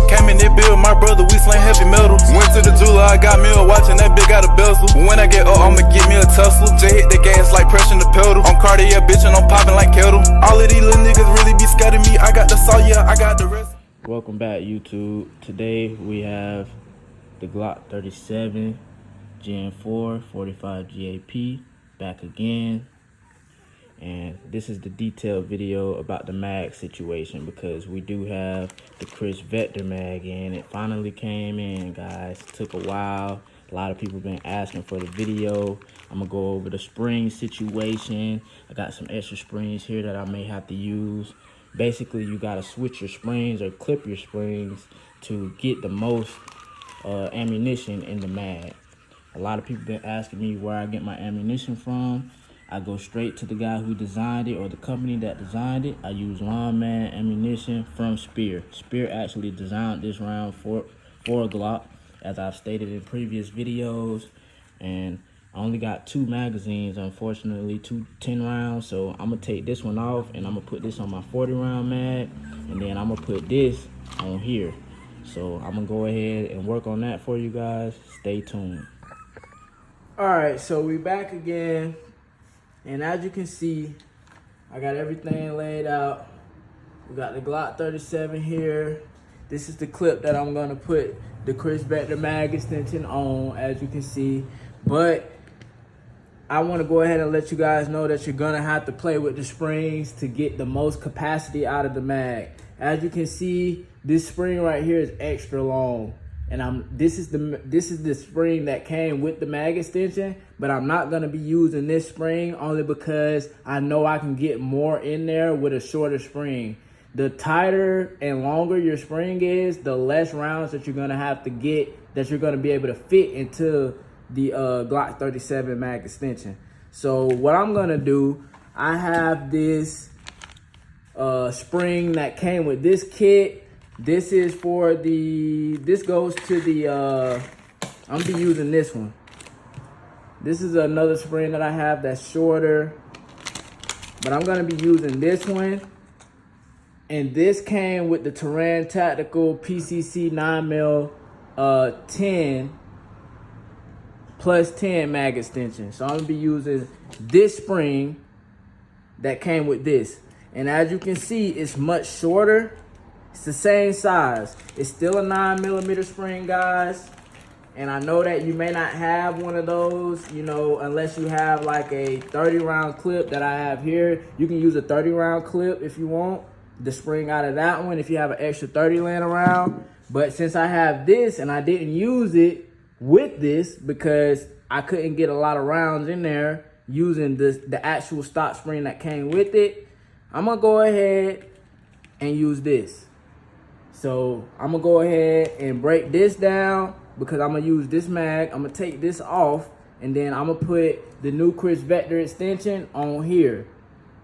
Came in that bill, my brother, we slang heavy metals. Went to the jeweler, I got me a watch and that bitch got a bezel. When I get up, I'ma get me a Tesla. Just hit the gas like pressing the pedal. On Cartier, bitch, and I'm popping like kettle. All of these little niggas really be scared of me. I got the saw, yeah, I got the rest. Welcome back, YouTube. Today we have the Glock 37 Gen 4 45 G.A.P. back again. And this is the detailed video about the mag situation, because we do have the Kriss Vector mag in. It finally came in, guys. It took a while. A lot of people been asking for the video. I'm gonna go over the spring situation. I got some extra springs here that I may have to use. Basically, you gotta switch your springs or clip your springs to get the most ammunition in the mag. A lot of people been asking me where I get my ammunition from. I go straight to the guy who designed it, or the company that designed it. I use Lineman ammunition from Spear. Spear actually designed this round for Glock, as I've stated in previous videos. And I only got 2 magazines, unfortunately, 2 10 rounds. So I'm gonna take this one off and I'm gonna put this on my 40 round mag. And then I'm gonna put this on here. So I'm gonna go ahead and work on that for you guys. Stay tuned. All right, so we back again. And as you can see, I got everything laid out. We got the Glock 37 here. This is the clip that I'm gonna put the Kriss Vector mag extension on, as you can see. But I wanna go ahead and let you guys know that you're gonna have to play with the springs to get the most capacity out of the mag. As you can see, this spring right here is extra long. And this is the spring that came with the mag extension, but I'm not gonna be using this spring only because I know I can get more in there with a shorter spring. The tighter and longer your spring is, the less rounds that you're gonna have to get, that you're gonna be able to fit into the Glock 37 mag extension. So what I'm gonna do, I have this spring that came with this kit. This is for this goes to the, I'm gonna be using this one. This is another spring that I have that's shorter, but I'm gonna be using this one. And this came with the Terrain Tactical PCC 9mm 10 plus 10 mag extension. So I'm gonna be using this spring that came with this. And as you can see, it's much shorter. It's the same size. It's still a 9mm spring, guys. And I know that you may not have one of those, you know, unless you have like a 30-round clip that I have here. You can use a 30-round clip if you want the spring out of that one, if you have an extra 30 laying around. But since I have this and I didn't use it with this because I couldn't get a lot of rounds in there using the actual stock spring that came with it, I'm gonna go ahead and use this. So I'm gonna go ahead and break this down because I'm gonna use this mag. I'm gonna take this off, and then I'm gonna put the new Kriss Vector extension on here.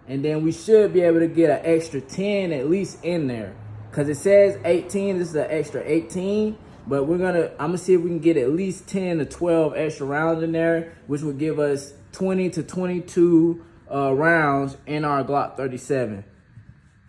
And then we should be able to get an extra 10 at least in there. Cause it says 18, this is an extra 18. But I'm gonna see if we can get at least 10 to 12 extra rounds in there, which would give us 20 to 22 rounds in our Glock 37.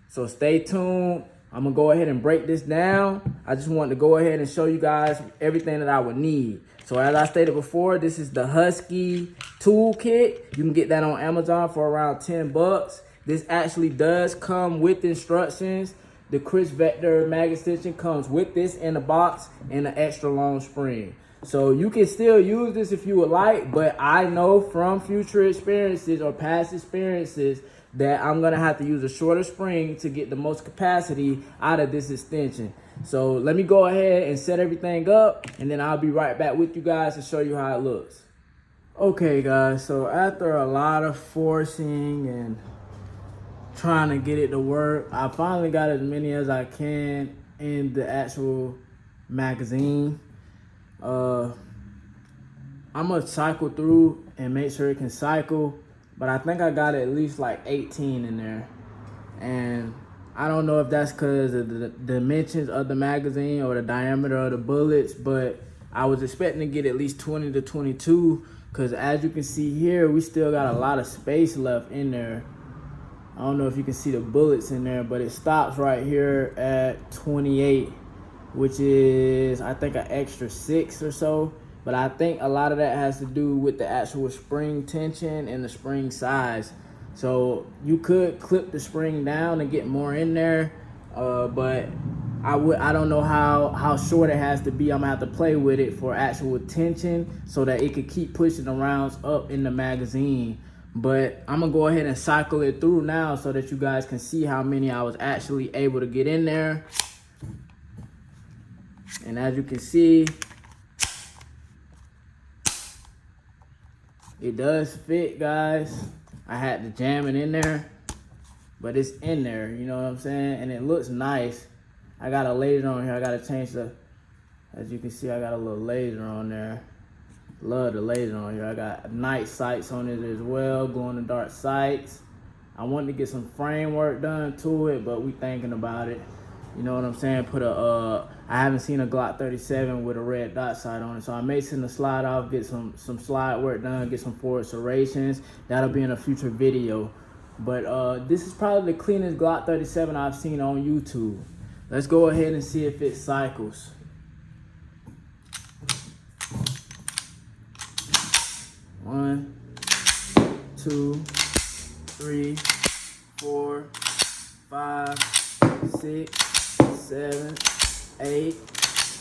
So stay tuned. I'm gonna go ahead and break this down. I just wanted to go ahead and show you guys everything that I would need. So as I stated before, this is the Husky toolkit. You can get that on Amazon for around 10 bucks. This actually does come with instructions. The Kriss Vector mag extension comes with this in the box and an extra long spring. So you can still use this if you would like, but I know from future experiences or past experiences that I'm gonna have to use a shorter spring to get the most capacity out of this extension. So let me go ahead and set everything up, and then I'll be right back with you guys to show you how it looks. Okay guys, so after a lot of forcing and trying to get it to work, I finally got as many as I can in the actual magazine. I'm gonna cycle through and make sure it can cycle, but I think I got at least like 18 in there. And I don't know if that's because of the dimensions of the magazine or the diameter of the bullets, but I was expecting to get at least 20 to 22, because as you can see here, we still got a lot of space left in there. I don't know if you can see the bullets in there, but it stops right here at 28, which is I think an extra 6 or so. But I think a lot of that has to do with the actual spring tension and the spring size. So you could clip the spring down and get more in there, but I don't know how short it has to be. I'm gonna have to play with it for actual tension so that it could keep pushing the rounds up in the magazine. But I'm gonna go ahead and cycle it through now so that you guys can see how many I was actually able to get in there. And as you can see, it does fit, guys. I had to jam it in there, but it's in there, you know what I'm saying? And it looks nice. I got a laser on here. I gotta change as you can see, I got a little laser on there. Love the laser on here. I got night sights on it as well, glow in the dark sights. I wanted to get some framework done to it, but we thinking about it. You know what I'm saying? I haven't seen a Glock 37 with a red dot sight on it, so I may send the slide off, get some slide work done, get some forward serrations. That'll be in a future video. But this is probably the cleanest Glock 37 I've seen on YouTube. Let's go ahead and see if it cycles. One, 2, 3, 4, 5, 6, 7, 8,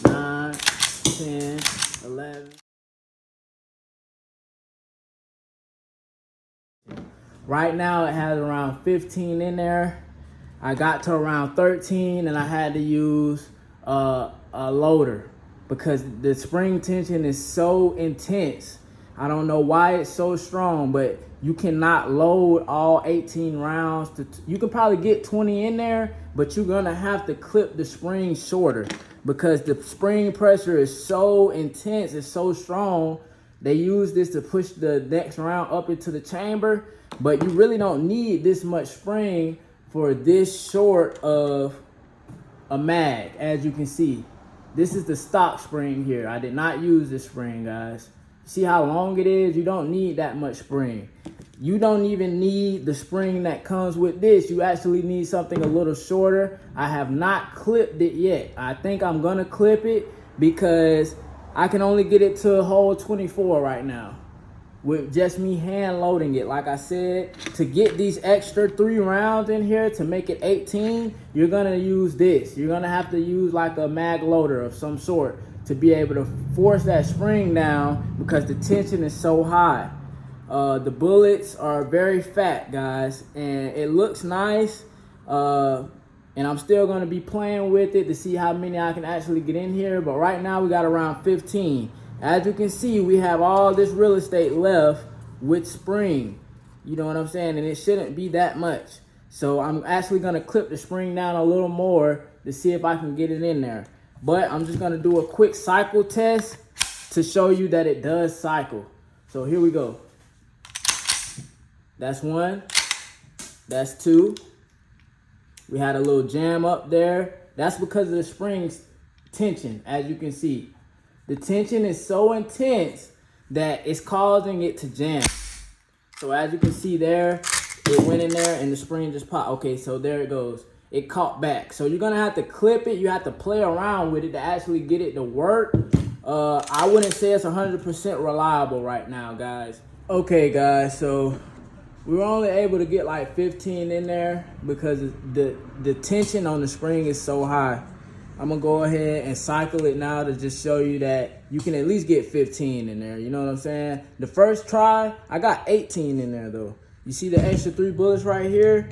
9, 10, 11. Right now it has around 15 in there. I got to around 13 and I had to use a loader because the spring tension is so intense. I don't know why it's so strong, but you cannot load all 18 rounds. You can probably get 20 in there, but you're gonna have to clip the spring shorter because the spring pressure is so intense, it's so strong. They use this to push the next round up into the chamber, but you really don't need this much spring for this short of a mag. As you can see, this is the stock spring here. I did not use this spring, guys. See how long it is? You don't need that much spring. You don't even need the spring that comes with this. You actually need something a little shorter. I have not clipped it yet. I think I'm gonna clip it because I can only get it to a hole 24 right now with just me hand loading it. Like I said, to get these extra 3 rounds in here to make it 18, you're gonna use this. You're gonna have to use like a mag loader of some sort to be able to force that spring down because the tension is so high. The bullets are very fat, guys, and it looks nice. And I'm still gonna be playing with it to see how many I can actually get in here. But right now we got around 15. As you can see, we have all this real estate left with spring. You know what I'm saying? And it shouldn't be that much. So I'm actually gonna clip the spring down a little more to see if I can get it in there. But I'm just gonna do a quick cycle test to show you that it does cycle. So here we go. That's 1, that's 2. We had a little jam up there. That's because of the spring's tension, as you can see. The tension is so intense that it's causing it to jam. So as you can see there, it went in there and the spring just popped. Okay, so there it goes. It caught back. So you're gonna have to clip it. You have to play around with it to actually get it to work. I wouldn't say it's 100% reliable right now, guys. Okay, guys, so we were only able to get like 15 in there because the tension on the spring is so high. I'm gonna go ahead and cycle it now to just show you that you can at least get 15 in there. You know what I'm saying? The first try, I got 18 in there though. You see the extra 3 bullets right here?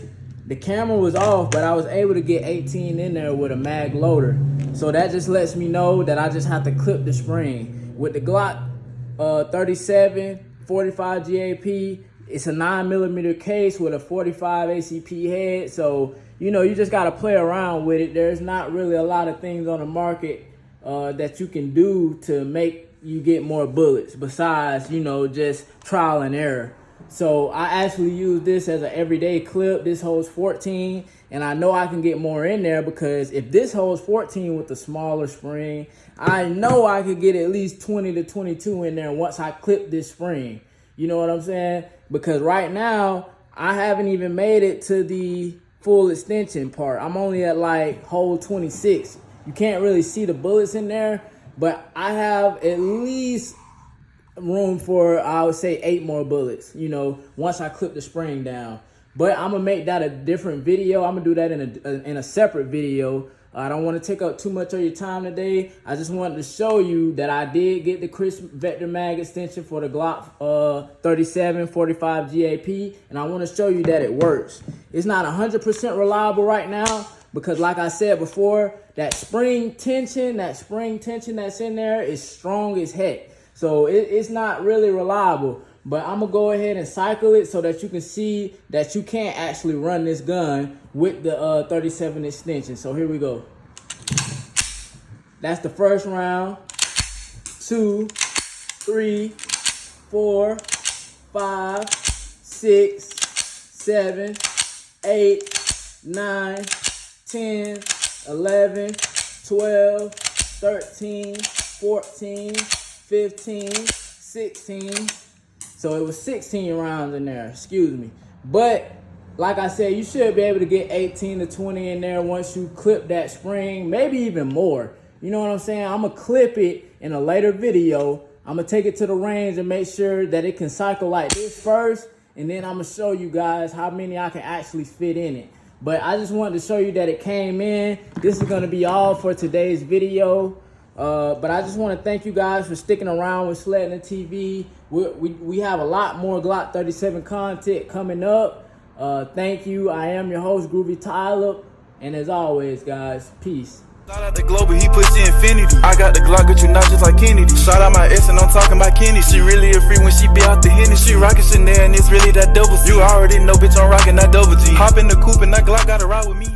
The camera was off, but I was able to get 18 in there with a mag loader. So that just lets me know that I just have to clip the spring. With the Glock 37, 45 G.A.P, it's a 9mm case with a 45 ACP head. So, you know, you just got to play around with it. There's not really a lot of things on the market that you can do to make you get more bullets besides, you know, just trial and error. So I actually use this as an everyday clip. This holds 14, and I know I can get more in there because if this holds 14 with the smaller spring, I know I could get at least 20 to 22 in there once I clip this spring. You know what I'm saying? Because right now, I haven't even made it to the full extension part. I'm only at like hole 26. You can't really see the bullets in there, but I have at least room for, I would say, 8 more bullets, you know, once I clip the spring down. But I'm gonna make that a different video. I'm gonna do that in a separate video. I don't want to take up too much of your time today. I just wanted to show you that I did get the Kriss Vector Mag extension for the Glock 37 45 G.A.P. and I want to show you that it works. It's not 100% reliable right now because, like I said before, that spring tension that's in there is strong as heck. So it's not really reliable. But I'm going to go ahead and cycle it so that you can see that you can't actually run this gun with the 37 extension. So here we go. That's the first round. 2, 3, 4, 5, 6, 7, 8, 9, 10, 11, 12, 13, 14, 15, 16. So it was 16 rounds in there, excuse me. But like I said, you should be able to get 18 to 20 in there once you clip that spring, maybe even more. You know what I'm saying? I'm gonna clip it in a later video. I'm gonna take it to the range and make sure that it can cycle like this first, and then I'm gonna show you guys how many I can actually fit in it. But I just wanted to show you that it came in. This is gonna be all for today's video. But I just want to thank you guys for sticking around with Sledding the TV. We have a lot more Glock 37 content coming up. Thank you. I am your host, Groovy Tyler. And as always, guys, peace. Shout out the Global, he puts the infinity. I got the Glock, got you not just like Kennedy. Shout out my ex and I'm talking about Kenny. She really a free when she be out the Henny. She rockin' Chanel and it's really that double C. You already know, bitch, I'm rockin' that double G. Hop in the coupe and that Glock gotta ride with me.